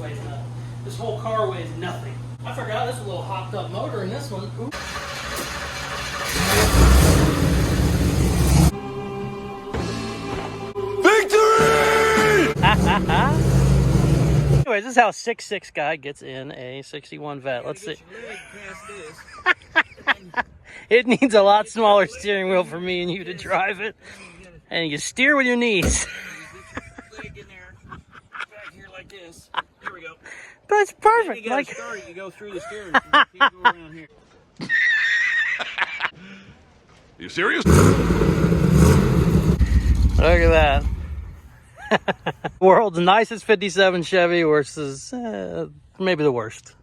weighs nothing. This whole car weighs nothing. I forgot there's a little hopped up motor in this one. Ooh. Anyways, this is how a 6'6" guy gets in a 61 Vet. Let's see. It needs a lot smaller steering wheel for me and you to drive it. And you steer with your knees. Leg in there, back here like this. There we go. But it's perfect. You gotta start it, you go through the steering wheel. You go around here. You serious? Look at that. World's nicest 57 Chevy versus maybe the worst.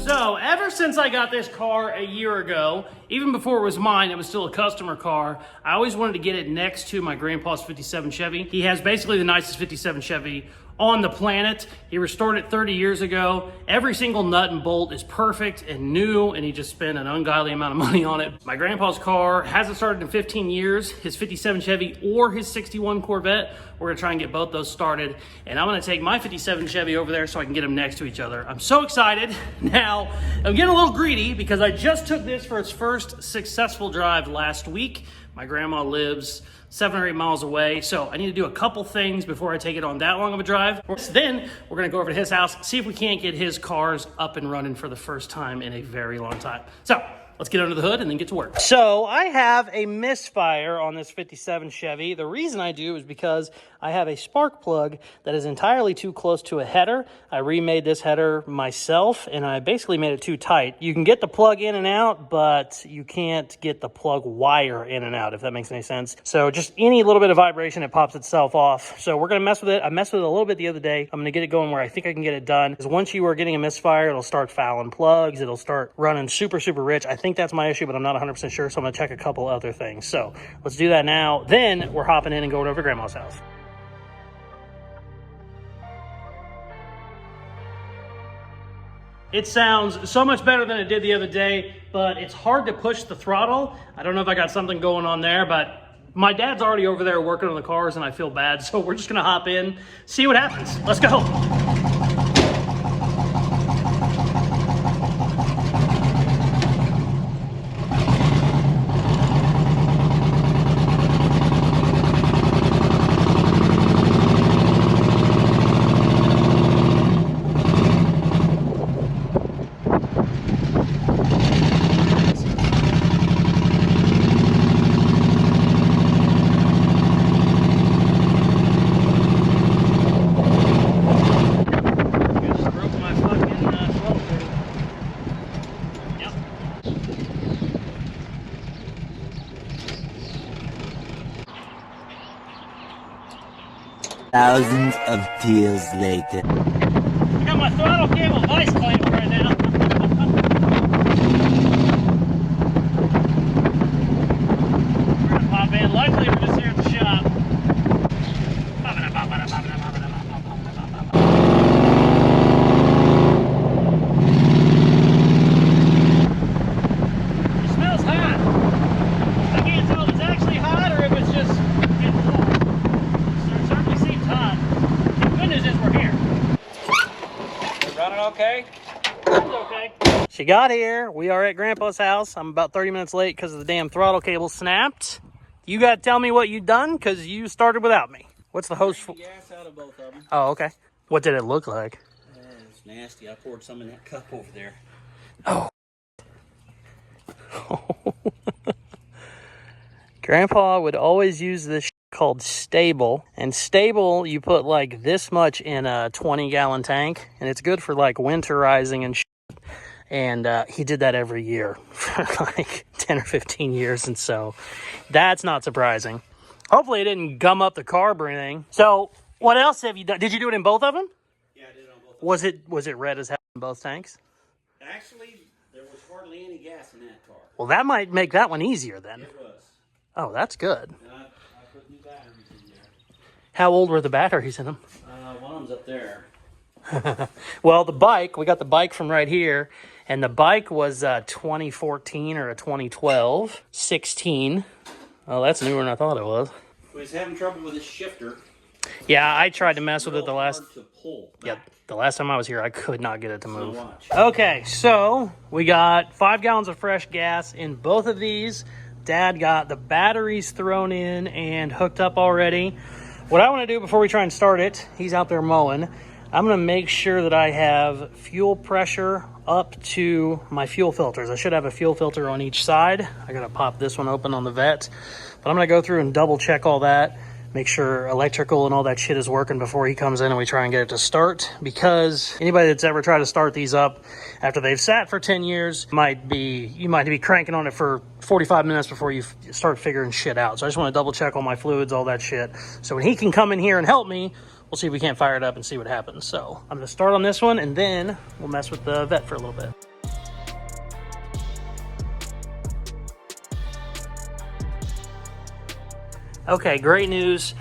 So ever since I got this car a year ago, even before it was mine, it was still a customer car, I always wanted to get it next to my grandpa's 57 Chevy. He has basically the nicest 57 Chevy on the planet. He restored it 30 years ago. Every single nut and bolt is perfect and new, and he just spent an ungodly amount of money on it. My grandpa's car hasn't started in 15 years. His 57 Chevy or his 61 Corvette, we're gonna try and get both those started. And I'm gonna take my 57 Chevy over there so I can get them next to each other. I'm so excited. Now, I'm getting a little greedy because I just took this for its first successful drive last week. My grandma lives 7 or 8 miles away, so I need to do a couple things before I take it on that long of a drive. Then we're gonna go over to his house, see if we can't get his cars up and running for the first time in a very long time. So let's get under the hood and then get to work. So I have a misfire on this 57 Chevy. The reason I do is because I have a spark plug that is entirely too close to a header. I remade this header myself and I basically made it too tight. You can get the plug in and out, but you can't get the plug wire in and out, if that makes any sense. So just any little bit of vibration, it pops itself off. So we're gonna mess with it. I messed with it a little bit the other day. I'm gonna get it going where I think I can get it done. Because once you are getting a misfire, it'll start fouling plugs. It'll start running super, super rich. I think that's my issue, but I'm not 100% sure. So I'm gonna check a couple other things. So let's do that now. Then we're hopping in and going over to Grandma's house. It sounds so much better than it did the other day, but it's hard to push the throttle. I don't know if I got something going on there, but my dad's already over there working on the cars and I feel bad. So we're just gonna hop in, see what happens. Let's go. Thousands of tears later. I got my throttle cable vice clamped right now. We're gonna pop in. Luckily, we're just here at the shop. It smells hot. I can't tell if it's actually hot or if it's just getting warm. So it certainly seems hot. The good news is we're here. Is it running okay? It's okay. She got here. We are at Grandpa's house. I'm about 30 minutes late because the damn throttle cable snapped. You got to tell me what you done because you started without me. What's the hose for? Gas out of both of them. Oh, okay. What did it look like? It's nasty. I poured some in that cup over there. Oh. Grandpa would always use this called stable. And stable, you put like this much in a 20-gallon tank. And it's good for like winterizing and shit. And he did that every year for like 10 or 15 years. And so that's not surprising. Hopefully it didn't gum up the carb or anything. So what else have you done? Did you do it in both of them? Yeah, I did it on both of them. Was it red as hell in both tanks? Actually, there was hardly any gas in that car. Well, that might make that one easier then. It was. Oh, that's good. And I put new batteries in there. How old were the batteries in them? One of them's up there. Well, the bike, we got the bike from right here. And the bike was a 2014 or a 2012. 16. Oh, that's newer than I thought it was. was having trouble with his shifter. Yeah, I tried to mess with it the Real last. hard to pull Yeah, back. the last time I was here, I could not get it to move. watch. Okay, so we got 5 gallons of fresh gas in both of these. Dad got the batteries thrown in and hooked up already. What I want to do before we try and start it, he's out there mowing, I'm going to make sure that I have fuel pressure up to my fuel filters. I should have a fuel filter on each side. I got to pop this one open on the vet. But I'm going to go through and double check all that. Make sure electrical and all that shit is working before he comes in and we try and get it to start. Because anybody that's ever tried to start these up after they've sat for 10 years, you might be cranking on it for 45 minutes before you start figuring shit out. So I just want to double check all my fluids, all that shit. So when he can come in here and help me, we'll see if we can't fire it up and see what happens. So I'm going to start on this one and then we'll mess with the vet for a little bit. Okay, great news.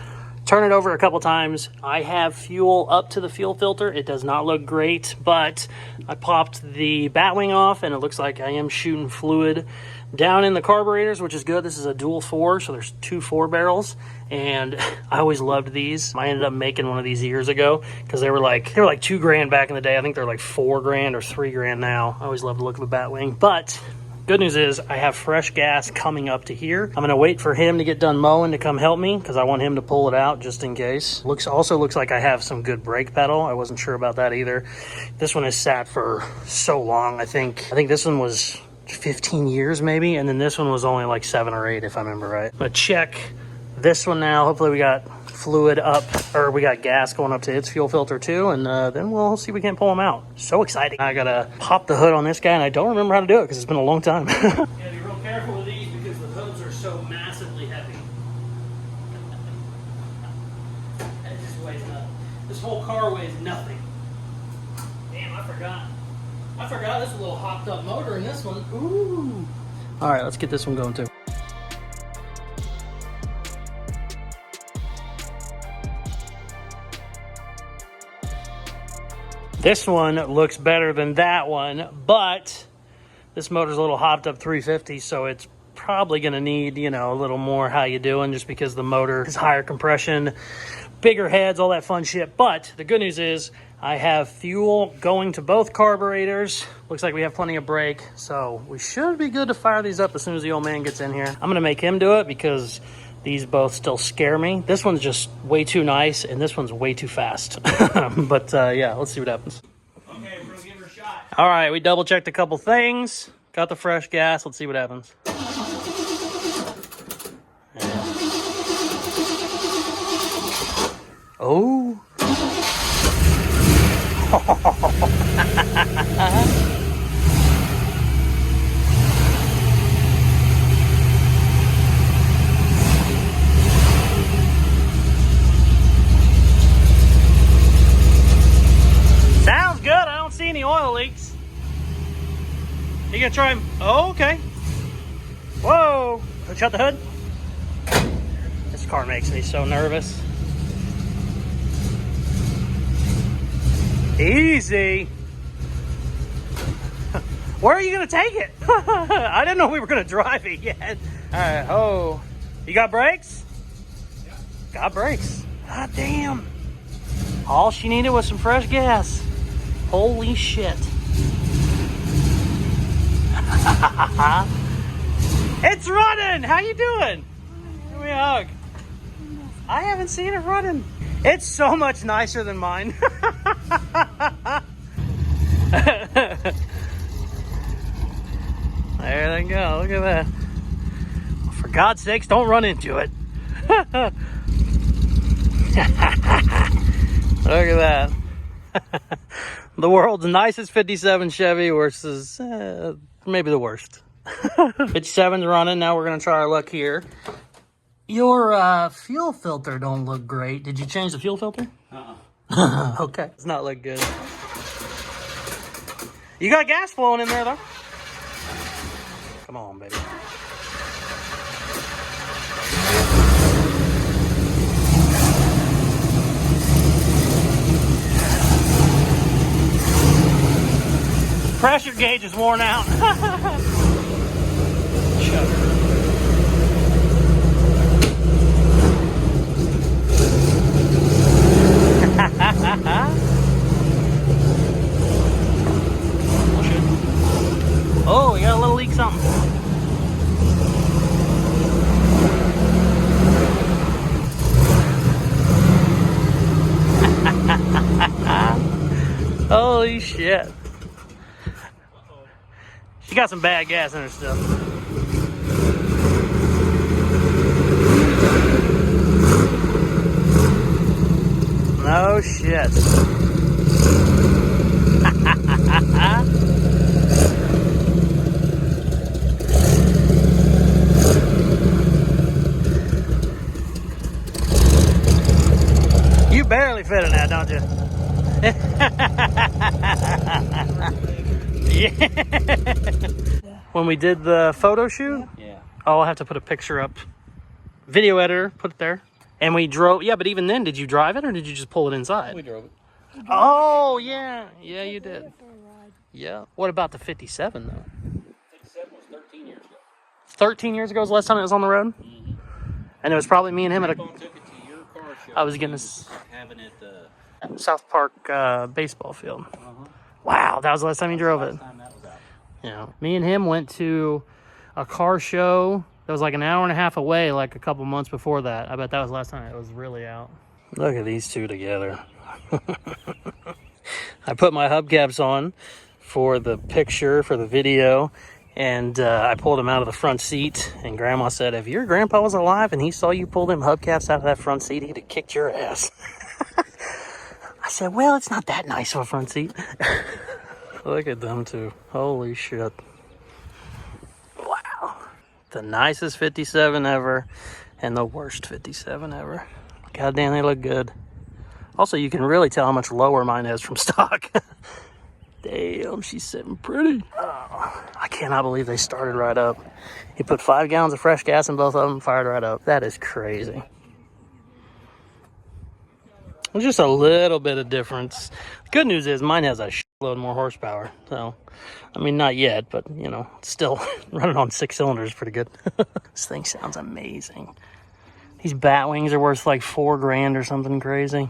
Turn it over a couple times. I have fuel up to the fuel filter. It does not look great, but I popped the bat wing off and it looks like I am shooting fluid down in the carburetors, which is good. This is a dual 4, so there's 2 4 barrels, and I always loved these. I ended up making one of these years ago because they were like $2,000 back in the day. I think they're like $4,000 or $3,000 now. I always loved the look of the bat wing, but good news is I have fresh gas coming up to here. I'm going to wait for him to get done mowing to come help me because I want him to pull it out just in case. Also looks like I have some good brake pedal. I wasn't sure about that either. This one has sat for so long. I think this one was 15 years maybe, and then this one was only like 7 or 8 if I remember right. I'm going to check this one now. Hopefully we got fluid up, or we got gas going up to its fuel filter too, and then we'll see if we can't pull them out. So exciting. I gotta pop the hood on this guy and I don't remember how to do it because it's been a long time. You gotta be real careful with these because the hoods are so massively heavy. That just weighs nothing. This whole car weighs nothing. Damn, I forgot there's a little hopped up motor in this one. Ooh. All right, let's get this one going too. This one looks better than that one, but this motor's a little hopped up 350, so it's probably going to need, a little more how you doing, just because the motor is higher compression, bigger heads, all that fun shit. But the good news is I have fuel going to both carburetors. Looks like we have plenty of brake, so we should be good to fire these up as soon as the old man gets in here. I'm going to make him do it because these both still scare me. This one's just way too nice, and this one's way too fast. But yeah, let's see what happens. Okay, we're gonna give her a shot. All right, we double checked a couple things. Got the fresh gas. Let's see what happens. Yeah. Oh. Sounds good. I don't see any oil leaks. You gonna try him? Oh, okay. Whoa. Shut the hood. This car makes me so nervous. Easy. Where are you gonna take it? I didn't know we were gonna drive it yet. All right. Oh, you got brakes? Yeah. Got brakes. God damn. All she needed was some fresh gas. Holy shit. It's running. How you doing? Give me a hug. I haven't seen it running. It's so much nicer than mine. There they go. Look at that. Well, for God's sakes, don't run into it. Look at that. The world's nicest 57 Chevy versus maybe the worst. 57's running. Now we're going to try our luck here. Your fuel filter don't look great. Did you change the fuel filter? Okay. It's not look good. You got gas flowing in there, though. Come on, baby. Pressure gauge is worn out. got some bad gas in her still. No shit. You barely fit in that, don't you? Yeah. When we did the photo shoot? Yeah. Oh, I'll have to put a picture up. Video editor, put it there. And we drove, yeah, but even then, did you drive it or did you just pull it inside? We drove it. Oh, yeah. Yeah, you did. Yeah. What about the 57, though? 57 was 13 years ago. 13 years ago was the last time it was on the road? Mm-hmm. And it was probably me and him at Took a... it to your car show. I was getting having it. South Park baseball field. Wow, that was the last time you drove it. Last time that was out. Yeah. Me and him went to a car show that was like an hour and a half away, like a couple months before that. I bet that was the last time it was really out. Look at these two together. I put my hubcaps on for the picture, for the video, and I pulled him out of the front seat, and Grandma said, if your grandpa was alive and he saw you pull them hubcaps out of that front seat, he'd have kicked your ass. I said, well, it's not that nice of a front seat. Look at them two. Holy shit. Wow. The nicest 57 ever and the worst 57 ever. God damn, they look good. Also, you can really tell how much lower mine is from stock. Damn, she's sitting pretty. Oh, I cannot believe they started right up. He put 5 gallons of fresh gas in both of them, fired right up. That is crazy. There's just a little bit of difference. The good news is mine has a shitload more horsepower. So, I mean, not yet, but, you know, it's still running on 6 cylinders pretty good. This thing sounds amazing. These bat wings are worth like $4 grand or something crazy.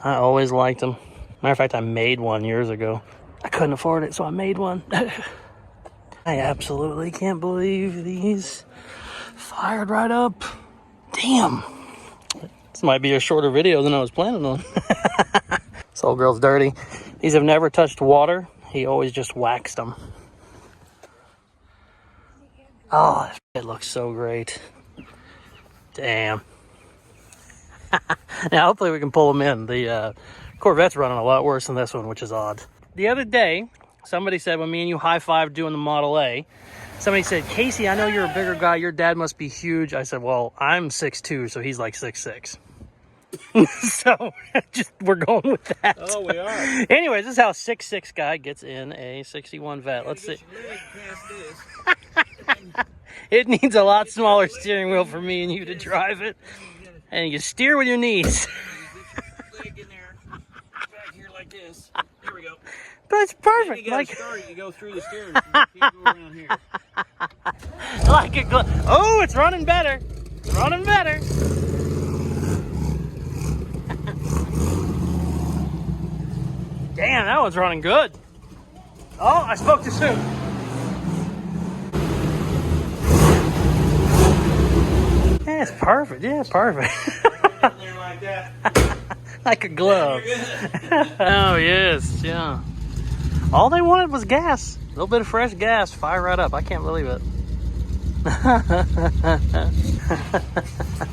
I always liked them. Matter of fact, I made one years ago. I couldn't afford it, so I made one. I absolutely can't believe these fired right up. Damn. This might be a shorter video than I was planning on. This old girl's dirty. These have never touched water. He always just waxed them. Oh, it looks so great. Damn. Now, hopefully we can pull them in. The Corvette's running a lot worse than this one, which is odd. The other day, somebody said, when me and you high-fived doing the Model A, somebody said, Casey, I know you're a bigger guy. Your dad must be huge. I said, well, I'm 6'2", so he's like 6'6". So, just we're going with that. Oh, we are. Anyways, this is how a 6'6" guy gets in a 61 Vet. Let's see. It needs a lot smaller steering wheel for me and you to drive it. And you steer with your knees. Leg in there, back here like this. There we go. But it's perfect. You Like, start, you go through the steering. You can't go around here. like a oh, it's running better. It's running better. Damn, that one's running good. Oh, I spoke too soon. Yeah, it's perfect. Yeah, perfect. There like that. Like a glove. Oh, yes, yeah. All they wanted was gas. A little bit of fresh gas. Fire right up. I can't believe it.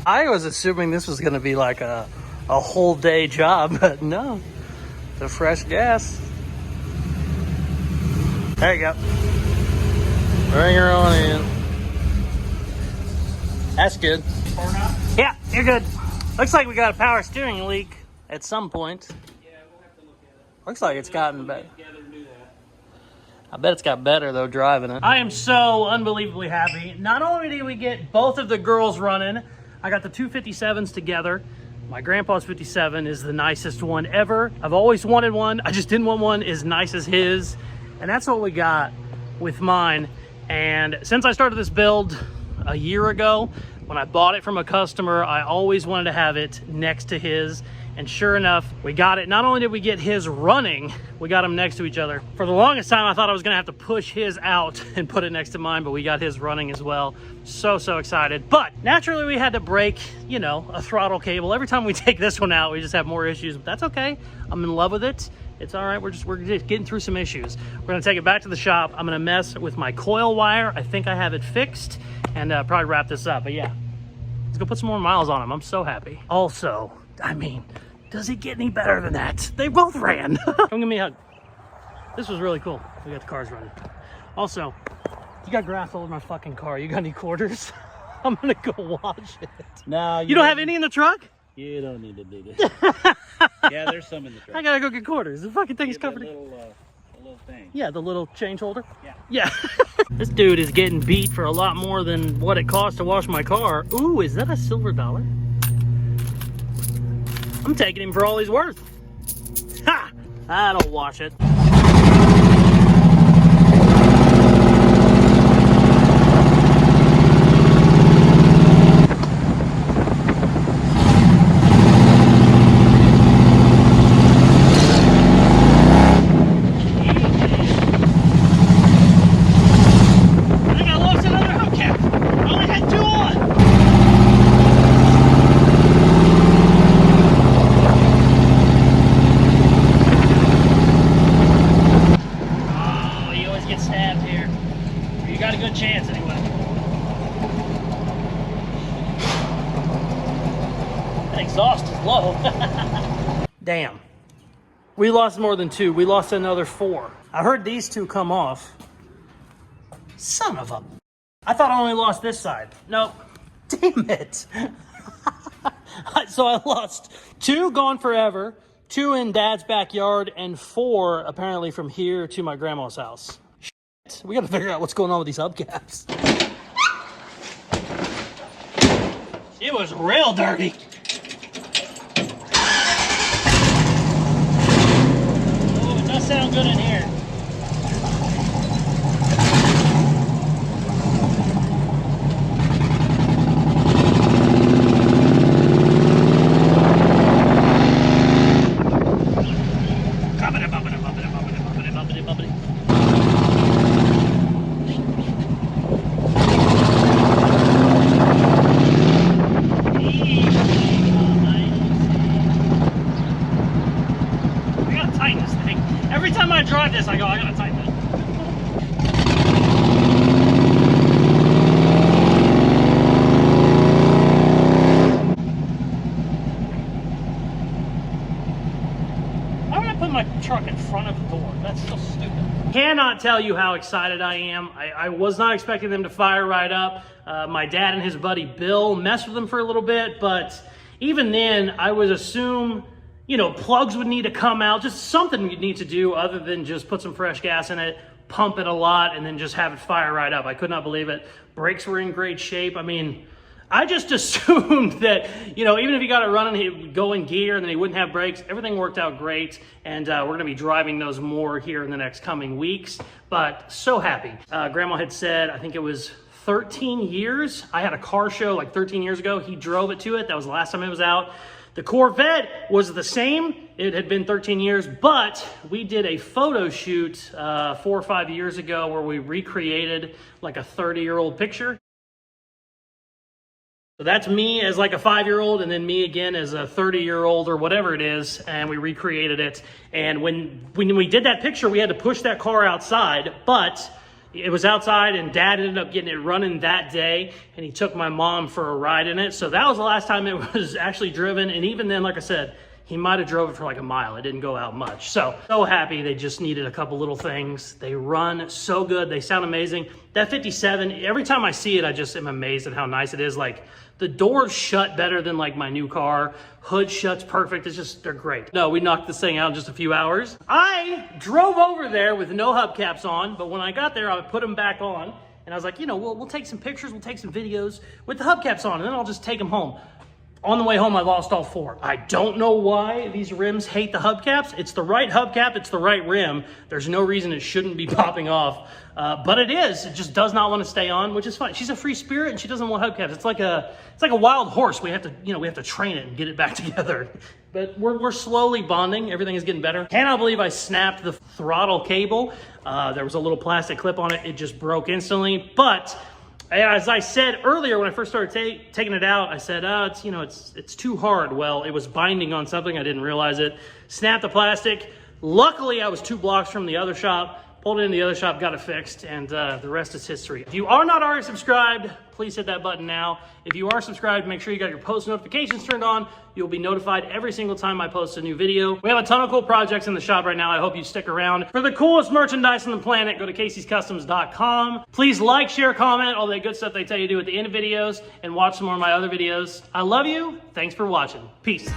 I was assuming this was going to be like a whole day job, but no. The fresh gas. There you go. Bring her on in. That's good. Yeah, you're good. Looks like we got a power steering leak at some point. Yeah, we'll have to look at it. Looks like it's gotten better. Together and do that. I bet it's got better though driving it. I am so unbelievably happy. Not only did we get both of the girls running, I got the two 57s together. My grandpa's 57 is the nicest one ever. I've always wanted one. I just didn't want one as nice as his. And that's what we got with mine. And since I started this build a year ago, when I bought it from a customer, I always wanted to have it next to his. And sure enough, we got it. Not only did we get his running, we got them next to each other. For the longest time, I thought I was gonna have to push his out and put it next to mine, but we got his running as well. So excited. But naturally, we had to break, you know, a throttle cable. Every time we take this one out, we just have more issues, but that's okay. I'm in love with it. It's all right. We're just getting through some issues. We're gonna take it back to the shop. I'm gonna mess with my coil wire. I think I have it fixed, and probably wrap this up. But yeah, let's go put some more miles on them. I'm so happy. Also, I mean, does it get any better than that? They both ran. Come give me a hug. This was really cool. We got the cars running. Also, you got grass all over my fucking car. You got any quarters? I'm gonna go wash it. No, you don't have any in the truck? You don't need to do this. Yeah, there's some in the truck. I gotta go get quarters. The fucking thing's covered. A little thing. Yeah, the little change holder. Yeah. Yeah. This dude is getting beat for a lot more than what it costs to wash my car. Ooh, is that a silver dollar? I'm taking him for all he's worth. Ha! That'll wash it. Exhaust is low. Damn. We lost more than 2. We lost another 4. I heard these 2 come off. Son of a... I thought I only lost this side. Nope. Damn it. So I lost 2 gone forever, 2 in Dad's backyard, and 4 apparently from here to my grandma's house. Shit. We gotta figure out what's going on with these hubcaps. It was real dirty. Does sound good in here. Every time I drive this, I go, I gotta tighten it. Why would I put my truck in front of the door? That's so stupid. Cannot tell you how excited I am. I was not expecting them to fire right up. My dad and his buddy Bill messed with them for a little bit, but even then, I would assume, you know, plugs would need to come out, just something you'd need to do other than just put some fresh gas in it, pump it a lot, and then just have it fire right up. I could not believe it. Brakes were in great shape. I mean, I just assumed that, you know, even if he got it running, he would go in gear and then he wouldn't have brakes. Everything worked out great, and we're gonna be driving those more here in the next coming weeks, but so happy. Grandma had said, I think it was 13 years. I had a car show like 13 years ago. He drove it to it. That was the last time it was out. The Corvette was the same. It had been 13 years, but we did a photo shoot 4 or 5 years ago where we recreated like a 30-year-old picture. So that's me as like a 5-year-old and then me again as a 30-year-old or whatever it is, and we recreated it. And when we did that picture, we had to push that car outside, but it was outside and Dad ended up getting it running that day, and he took my mom for a ride in it. So that was the last time it was actually driven. And even then, like I said, he might have drove it for like a mile. It didn't go out much. So happy. They just needed a couple little things. They run so good. They sound amazing. That 57, every time I see it, I just am amazed at how nice it is. Like, the doors shut better than like my new car. Hood shuts perfect. It's just, they're great. No, we knocked this thing out in just a few hours. I drove over there with no hubcaps on, but when I got there, I put them back on. And I was like, you know, we'll take some pictures, we'll take some videos with the hubcaps on, and then I'll just take them home. On the way home, I lost all 4. I don't know why these rims hate the hubcaps. It's the right hubcap, it's the right rim. There's no reason it shouldn't be popping off, but it is. It just does not want to stay on, which is fine. She's a free spirit and she doesn't want hubcaps. It's like a wild horse. We have to, you know, we have to train it and get it back together. But we're slowly bonding. Everything is getting better. Cannot believe I snapped the throttle cable. There was a little plastic clip on it. It just broke instantly, but as I said earlier, when I first started taking it out, I said, it's too hard. Well, it was binding on something. I didn't realize it. Snapped the plastic, Luckily, I was 2 blocks from the other shop. Pulled it in the other shop, got it fixed, and the rest is history. If you are not already subscribed, please hit that button now. If you are subscribed, make sure you got your post notifications turned on. You'll be notified every single time I post a new video. We have a ton of cool projects in the shop right now. I hope you stick around. For the coolest merchandise on the planet, go to Caseyscustoms.com. Please like, share, comment, all that good stuff they tell you to do at the end of videos, and watch some more of my other videos. I love you. Thanks for watching. Peace.